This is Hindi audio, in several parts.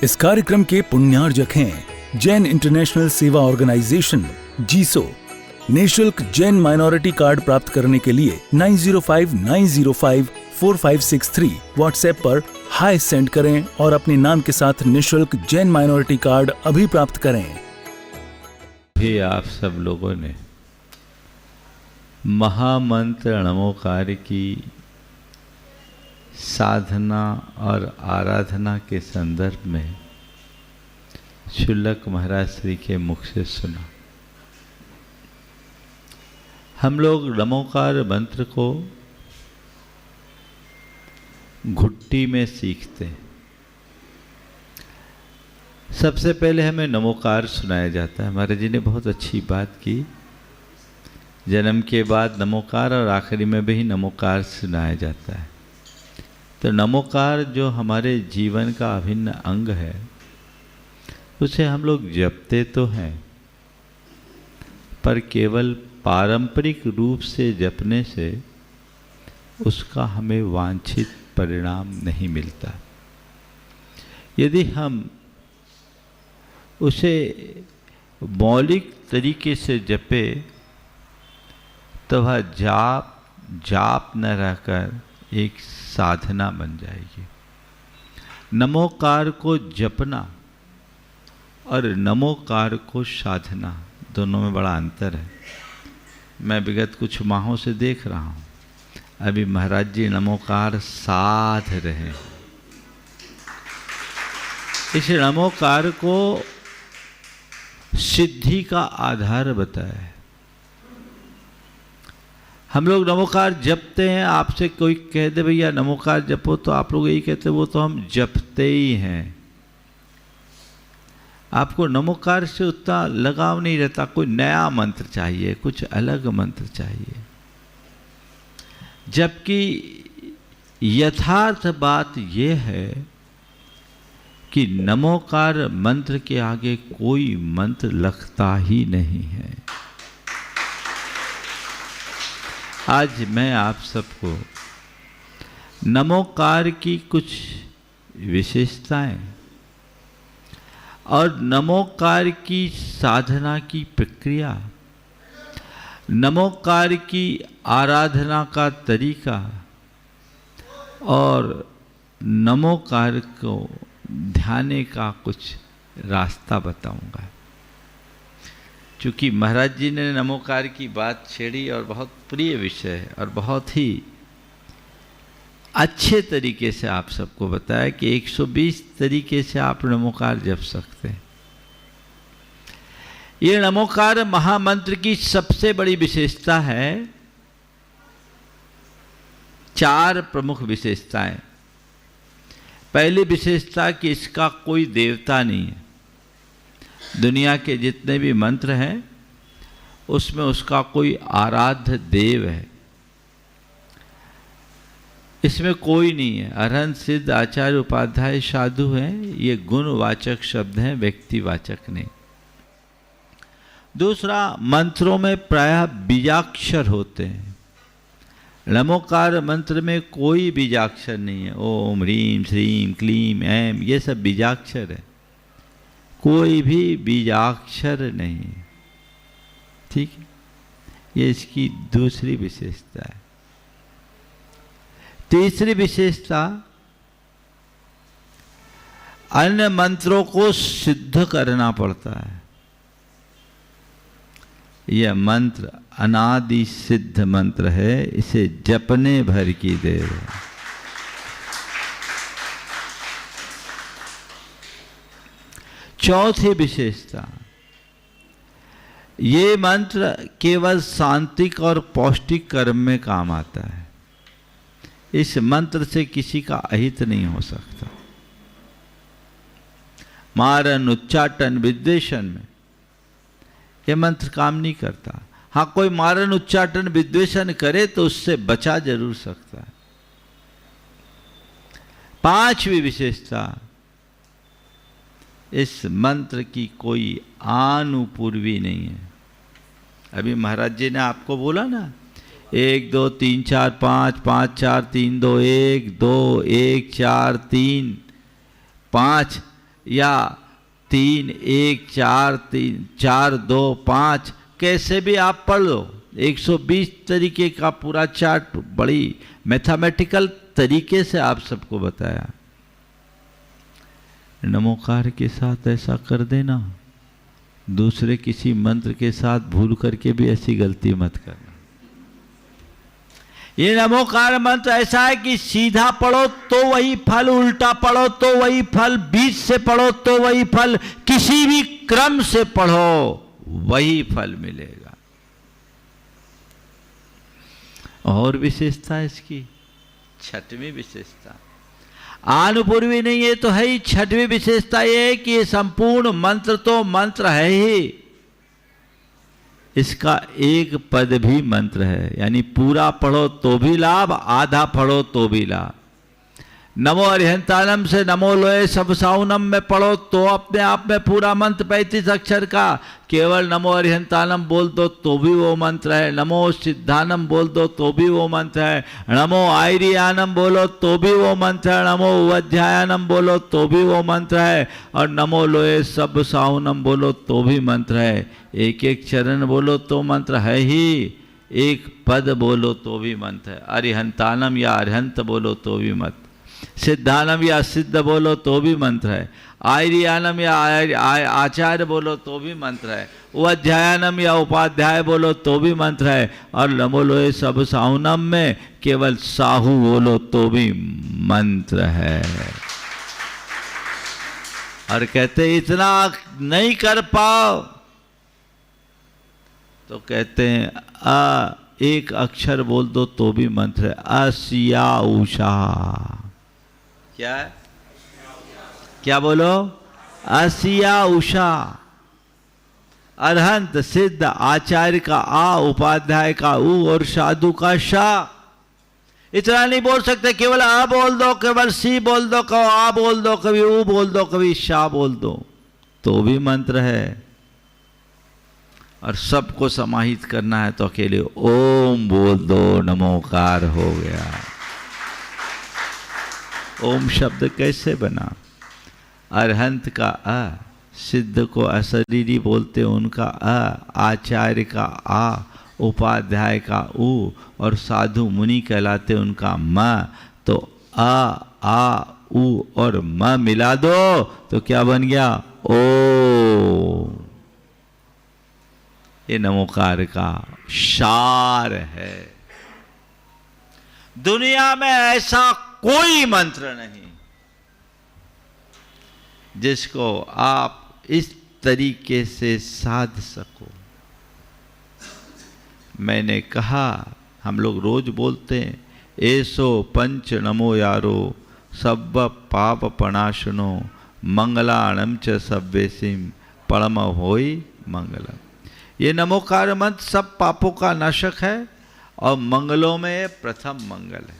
इस कार्यक्रम के पुण्यार्जक हैं जैन इंटरनेशनल सेवा ऑर्गेनाइजेशन जीसो। निःशुल्क जैन माइनॉरिटी कार्ड प्राप्त करने के लिए 9059054563 व्हाट्सएप पर हाय सेंड करें और अपने नाम के साथ निःशुल्क जैन माइनॉरिटी कार्ड अभी प्राप्त करें। भी आप सब लोगों ने महामंत्र नमोकार की साधना और आराधना के संदर्भ में शुल्लक महाराज श्री के मुख से सुना। हम लोग नमोकार मंत्र को घुट्टी में सीखते हैं। सबसे पहले हमें नमोकार सुनाया जाता है। महाराज जी ने बहुत अच्छी बात की, जन्म के बाद नमोकार और आखिरी में भी नमोकार सुनाया जाता है। तो नमोकार जो हमारे जीवन का अभिन्न अंग है, उसे हम लोग जपते तो हैं, पर केवल पारंपरिक रूप से जपने से उसका हमें वांछित परिणाम नहीं मिलता। यदि हम उसे मौलिक तरीके से जपे तो वह जाप न रहकर एक साधना बन जाएगी। नमोकार को जपना और नमोकार को साधना दोनों में बड़ा अंतर है। मैं विगत कुछ माहों से देख रहा हूँ, अभी महाराज जी नमोकार साध रहे हैं। इस नमोकार को सिद्धि का आधार बताया है। हम लोग नमोकार जपते हैं। आपसे कोई कह दे भैया नमोकार जपो, तो आप लोग यही कहते वो तो हम जपते ही हैं। आपको नमोकार से उतना लगाव नहीं रहता। कोई नया मंत्र चाहिए, कुछ अलग मंत्र चाहिए। जबकि यथार्थ बात यह है कि नमोकार मंत्र के आगे कोई मंत्र लगता ही नहीं है। आज मैं आप सबको नमोकार की कुछ विशेषताएं और नमोकार की साधना की प्रक्रिया, नमोकार की आराधना का तरीका और नमोकार को ध्यान का कुछ रास्ता बताऊंगा। चूँकि महाराज जी ने नमोकार की बात छेड़ी और बहुत प्रिय विषय है और बहुत ही अच्छे तरीके से आप सबको बताया कि 120 तरीके से आप नमोकार जप सकते हैं। ये नमोकार महामंत्र की सबसे बड़ी विशेषता है। 4 प्रमुख विशेषताएं। पहली विशेषता कि इसका कोई देवता नहीं है। दुनिया के जितने भी मंत्र हैं उसमें उसका कोई आराध्य देव है, इसमें कोई नहीं है। अरहंत सिद्ध आचार्य उपाध्याय साधु हैं, ये गुणवाचक शब्द हैं, व्यक्तिवाचक नहीं। दूसरा, मंत्रों में प्रायः बीजाक्षर होते हैं। नमोकार मंत्र में कोई बीजाक्षर नहीं है। ओम ह्रीम श्रीम क्लीम ऐम, ये सब बीजाक्षर है, कोई भी बीजाक्षर नहीं। ठीक है, ये इसकी दूसरी विशेषता है। तीसरी विशेषता, अन्य मंत्रों को सिद्ध करना पड़ता है। यह मंत्र अनादि सिद्ध मंत्र है, इसे जपने भर की देर है। चौथी विशेषता, ये मंत्र केवल शांतिक और पौष्टिक कर्म में काम आता है। इस मंत्र से किसी का अहित नहीं हो सकता। मारन उच्चाटन विद्वेषण में यह मंत्र काम नहीं करता। हाँ, कोई मारन उच्चाटन विद्वेषण करे तो उससे बचा जरूर सकता है। 5वीं विशेषता, इस मंत्र की कोई आनुपूर्वी नहीं है। अभी महाराज जी ने आपको बोला ना, 1 2 3 4 5 5 4 3 2 1 2 1 4 3 5, या 3 1 4 3 4 2 5 कैसे भी आप पढ़ लो, 120 तरीके का पूरा चार्ट बड़ी मैथमेटिकल तरीके से आप सबको बताया। नमोकार के साथ ऐसा कर देना, दूसरे किसी मंत्र के साथ भूल करके भी ऐसी गलती मत करना। ये नमोकार मंत्र ऐसा है कि सीधा पढ़ो तो वही फल, उल्टा पढ़ो तो वही फल, बीच से पढ़ो तो वही फल, किसी भी क्रम से पढ़ो वही फल मिलेगा। और विशेषता इसकी, छठवीं विशेषता, आनुपूर्वी नहीं, ये तो है ही। छठवीं विशेषता ये है कि ये संपूर्ण मंत्र तो मंत्र है ही, इसका एक पद भी मंत्र है, यानी पूरा पढ़ो तो भी लाभ, आधा पढ़ो तो भी लाभ। नमो अरिहंतानम से नमो लोए सब साउनम में पढ़ो तो अपने आप में पूरा मंत्र 35 अक्षर का, केवल नमो अरिहंतानम बोल दो तो भी वो मंत्र है, नमो सिद्धानम बोल दो तो भी वो मंत्र है, नमो आयरियानम बोलो तो भी वो मंत्र है, नमो उपाध्यायानम बोलो तो भी वो मंत्र है, और नमो लोए सब साउनम बोलो तो भी मंत्र है। एक एक चरण बोलो तो मंत्र है ही, एक पद बोलो तो भी मंत्र है। अरिहंतानम या अरिहंत बोलो तो भी मंत्र, सिद्धानम या सिद्ध बोलो तो भी मंत्र है, आयरियानम या आचार्य बोलो तो भी मंत्र है, उपाध्यायानम या उपाध्याय बोलो तो भी मंत्र है, और नमो लोए सब साहुनम में केवल साहू बोलो तो भी मंत्र है। और कहते इतना नहीं कर पाओ तो कहते हैं एक अक्षर बोल दो तो भी मंत्र है, असिया उषा। क्या है? क्या बोलो? असिया उषा। अरहंत सिद्ध आचार्य का आ, उपाध्याय का उ और साधु का शा। इतना नहीं बोल सकते, केवल आ बोल दो, केवल सी बोल दो, कभी आ बोल दो, कभी उ बोल दो, कभी शा बोल दो तो भी मंत्र है। और सबको समाहित करना है तो अकेले ओम बोल दो, नमोकार हो गया। ओम शब्द कैसे बना? अरहंत का अ, सिद्ध को अशरीरी बोलते उनका अ, आचार्य का आ, उपाध्याय का उ और साधु मुनि कहलाते उनका म। तो आ उ और म मिला दो तो क्या बन गया? ओ। ये नमोकार का सार है। दुनिया में ऐसा कोई मंत्र नहीं जिसको आप इस तरीके से साध सको। मैंने कहा, हम लोग रोज बोलते हैं, ऐसो पंच नमो यारो सब पाप पणाशनो मंगलाणम च सब्वेसिम परम होई मंगलम। ये नमोकार मंत्र सब पापों का नाशक है और मंगलों में प्रथम मंगल है।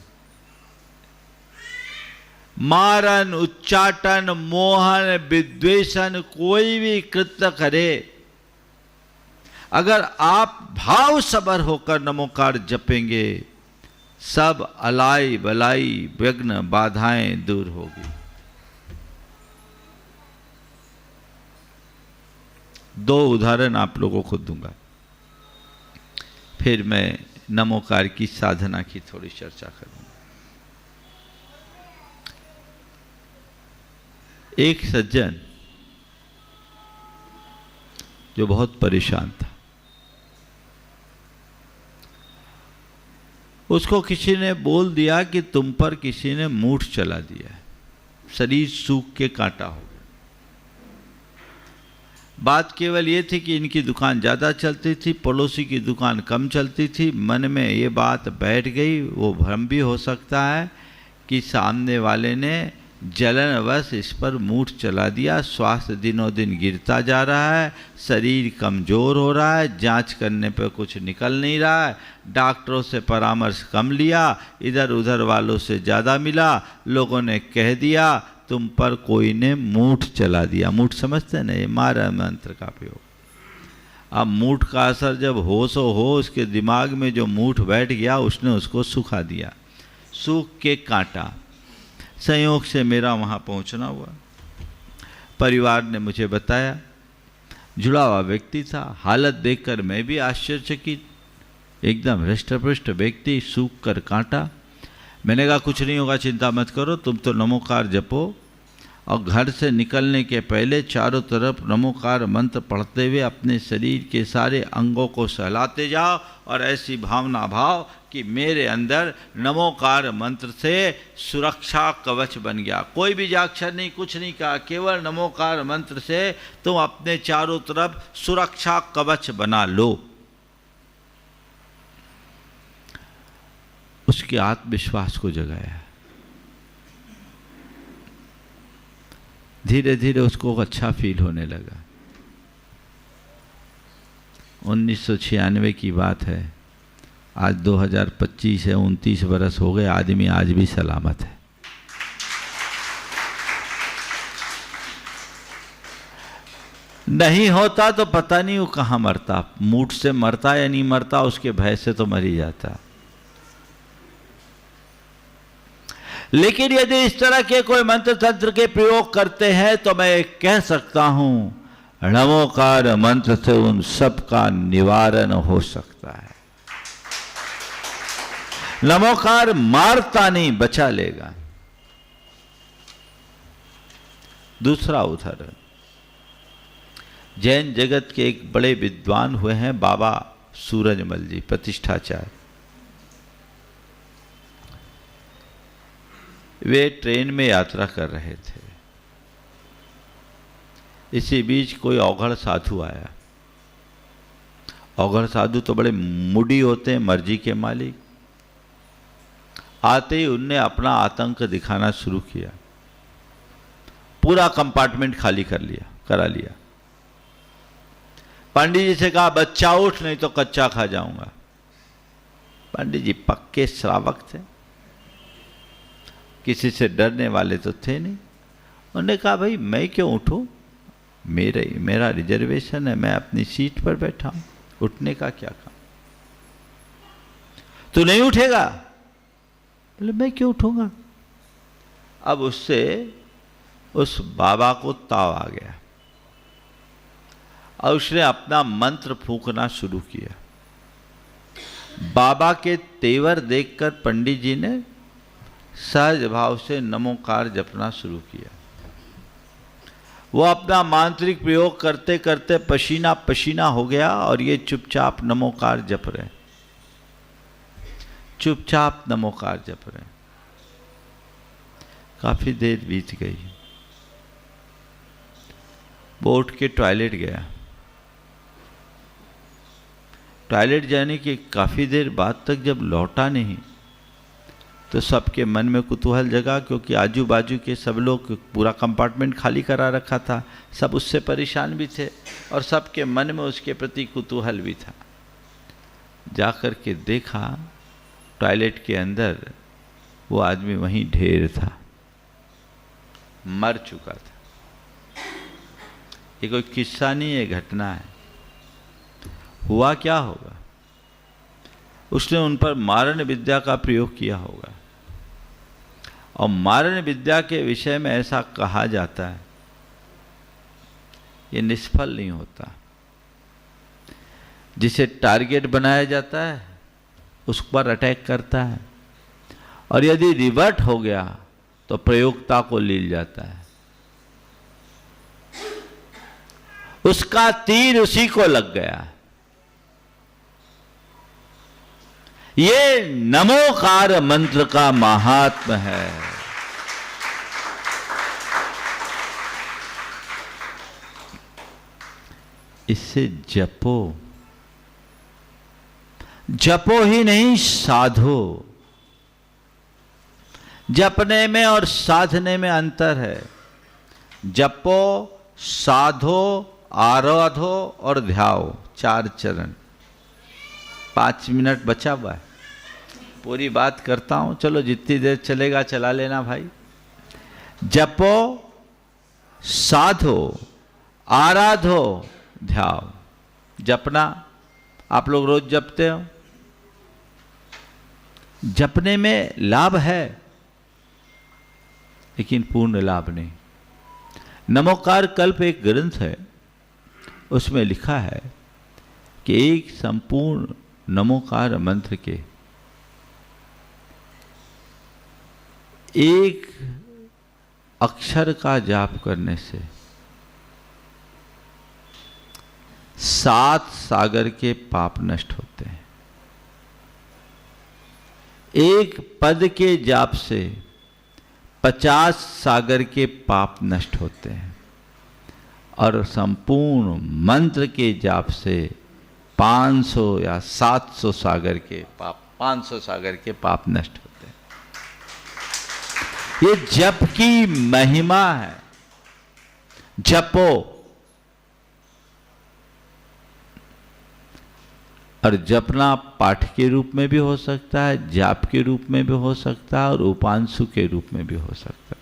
मारन, उच्चाटन, मोहन, विद्वेषण कोई भी कृत्य करे, अगर आप भाव सबर होकर नमोकार जपेंगे, सब अलाई बलाई विघ्न बाधाएं दूर होगी। दो उदाहरण आप लोगों को दूंगा, फिर मैं नमोकार की साधना की थोड़ी चर्चा करूंगा। एक सज्जन जो बहुत परेशान था, उसको किसी ने बोल दिया कि तुम पर किसी ने मूठ चला दिया है, शरीर सूख के कांटा हो गया। बात केवल ये थी कि इनकी दुकान ज़्यादा चलती थी, पड़ोसी की दुकान कम चलती थी। मन में ये बात बैठ गई। वो भ्रम भी हो सकता है कि सामने वाले ने जलनवश इस पर मूठ चला दिया। स्वास्थ्य दिनों दिन गिरता जा रहा है, शरीर कमज़ोर हो रहा है, जांच करने पर कुछ निकल नहीं रहा है। डॉक्टरों से परामर्श कम लिया, इधर उधर वालों से ज़्यादा मिला। लोगों ने कह दिया तुम पर कोई ने मूठ चला दिया। मूठ समझते हैं ना, ये मारा मंत्र का प्रयोग। अब मूठ का असर जब हो सो हो, उसके दिमाग में जो मूठ बैठ गया उसने उसको सुखा दिया, सूख के कांटा। संयोग से मेरा वहाँ पहुँचना हुआ। परिवार ने मुझे बताया, जुड़ा हुआ व्यक्ति था। हालत देखकर मैं भी आश्चर्यचकित, एकदम हृष्टपुष्ट व्यक्ति, सूख कर कांटा। मैंने कहा कुछ नहीं होगा, चिंता मत करो, तुम तो नमोकार जपो और घर से निकलने के पहले चारों तरफ नमोकार मंत्र पढ़ते हुए अपने शरीर के सारे अंगों को सहलाते जाओ और ऐसी भावना भाव कि मेरे अंदर नमोकार मंत्र से सुरक्षा कवच बन गया। कोई भी बीजाक्षर नहीं, कुछ नहीं कहा, केवल नमोकार मंत्र से तुम अपने चारों तरफ सुरक्षा कवच बना लो। उसके आत्मविश्वास को जगाया। धीरे धीरे उसको अच्छा फील होने लगा। 1996 की बात है, आज 2025 है, 29 बरस हो गए, आदमी आज भी सलामत है। नहीं होता तो पता नहीं वो कहाँ मरता, मूड से मरता या नहीं मरता, उसके भय से तो मर ही जाता। लेकिन यदि इस तरह के कोई मंत्र तंत्र के प्रयोग करते हैं तो मैं कह सकता हूं नमोकार मंत्र से उन सब का निवारण हो सकता है। नमोकार मारता नहीं, बचा लेगा। दूसरा उदाहरण, जैन जगत के एक बड़े विद्वान हुए हैं बाबा सूरजमल जी, प्रतिष्ठाचार्य। वे ट्रेन में यात्रा कर रहे थे। इसी बीच कोई औघड़ साधु आया। औघड़ साधु तो बड़े मुडी होते हैं, मर्जी के मालिक। आते ही उनने अपना आतंक दिखाना शुरू किया। पूरा कंपार्टमेंट खाली करा लिया। पंडित जी से कहा बच्चा उठ, नहीं तो कच्चा खा जाऊंगा। पंडित जी पक्के श्रावक थे, किसी से डरने वाले तो थे नहीं। उन्होंने कहा भाई मैं क्यों उठूं, मेरा रिजर्वेशन है, मैं अपनी सीट पर बैठा हूं, उठने का क्या काम। तू नहीं उठेगा? बोले मैं क्यों उठूंगा। अब उससे उस बाबा को ताव आ गया और उसने अपना मंत्र फूंकना शुरू किया। बाबा के तेवर देखकर पंडित जी ने सहज भाव से नमोकार जपना शुरू किया। वो अपना मांत्रिक प्रयोग करते करते पसीना पसीना हो गया और ये चुपचाप नमोकार जप रहे, चुपचाप नमोकार जप रहे। काफी देर बीत गई। वो उठ के टॉयलेट गया। टॉयलेट जाने की काफी देर बाद तक जब लौटा नहीं तो सबके मन में कुतूहल जगा, क्योंकि आजू बाजू के सब लोग, पूरा कंपार्टमेंट खाली करा रखा था, सब उससे परेशान भी थे और सबके मन में उसके प्रति कुतूहल भी था। जाकर के देखा टॉयलेट के अंदर वो आदमी वहीं ढेर था, मर चुका था। ये कोई किस्सा नहीं है, घटना है। हुआ क्या होगा, उसने उन पर मारण विद्या का प्रयोग किया होगा। और मारण विद्या के विषय में ऐसा कहा जाता है ये निष्फल नहीं होता। जिसे टारगेट बनाया जाता है उस पर अटैक करता है, और यदि रिवर्ट हो गया तो प्रयोक्ता को लील जाता है। उसका तीर उसी को लग गया। ये नमोकार मंत्र का महात्म है। इससे जपो, जपो ही नहीं साधो। जपने में और साधने में अंतर है। जपो, साधो, आराधो और ध्याओ, 4 चरण। 5 मिनट बचा हुआ है, पूरी बात करता हूं, चलो जितनी देर चलेगा चला लेना भाई। जपो, साधो, आराधो, ध्याओ। जपना आप लोग रोज जपते हो, जपने में लाभ है लेकिन पूर्ण लाभ नहीं। नमोकार कल्प एक ग्रंथ है, उसमें लिखा है कि एक संपूर्ण नमोकार मंत्र के एक अक्षर का जाप करने से 7 सागर के पाप नष्ट होते हैं। एक पद के जाप से 50 सागर के पाप नष्ट होते हैं और संपूर्ण मंत्र के जाप से 500 या 700 सागर के पाप 500 सागर के पाप नष्ट होते हैं। ये जप की महिमा है। जपो, और जपना पाठ के रूप में भी हो सकता है, जाप के रूप में भी हो सकता है और उपांशु के रूप में भी हो सकता है।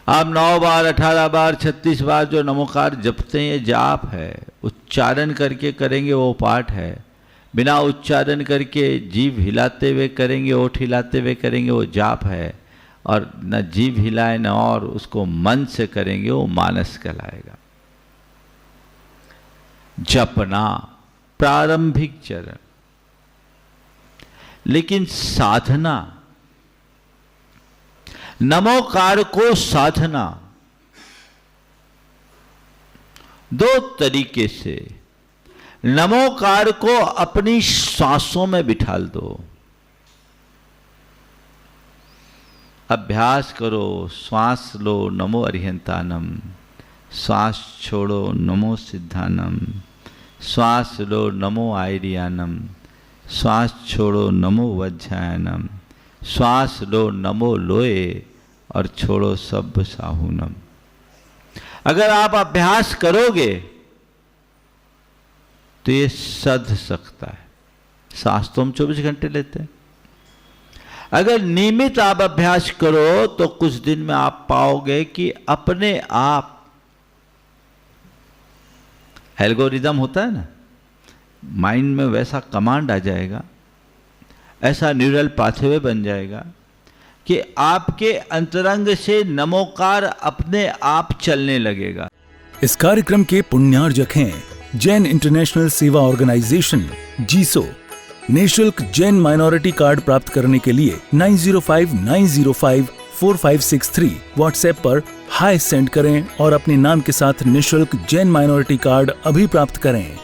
आप 9 बार, 18 बार, 36 बार जो नमोकार जपते हैं, ये जाप है। उच्चारण करके करेंगे वो पाठ है, बिना उच्चारण करके जीभ हिलाते हुए करेंगे, ओठ हिलाते हुए करेंगे वो जाप है, और न जीभ हिलाए न और उसको मन से करेंगे वो मानस कहलाएगा। जपना प्रारंभिक चरण, लेकिन साधना, नमोकार को साधना 2 तरीके से। नमोकार को अपनी सांसों में बिठाल दो, अभ्यास करो, श्वास लो नमो अरिहंतानम, श्वास छोड़ो नमो सिद्धानम, श्वास लो नमो आयरियानम, श्वास छोड़ो नमो वज्रायनम, श्वास लो नमो लोए और छोड़ो सब साहुनम। अगर आप अभ्यास करोगे तो ये सध सकता है। सांस तो हम 24 घंटे लेते हैं। अगर नियमित आप अभ्यास करो तो कुछ दिन में आप पाओगे कि अपने आप एल्गोरिदम होता है ना, माइंड में वैसा कमांड आ जाएगा, ऐसा न्यूरल पाथवे बन जाएगा कि आपके अंतरंग से नमोकार अपने आप चलने लगेगा। इस कार्यक्रम के पुण्यार्जक हैं जैन इंटरनेशनल सेवा ऑर्गेनाइजेशन जीसो। निःशुल्क जैन माइनॉरिटी कार्ड प्राप्त करने के लिए 9059054563 व्हाट्सएप पर हाय सेंड करें और अपने नाम के साथ निःशुल्क जैन माइनॉरिटी कार्ड अभी प्राप्त करें।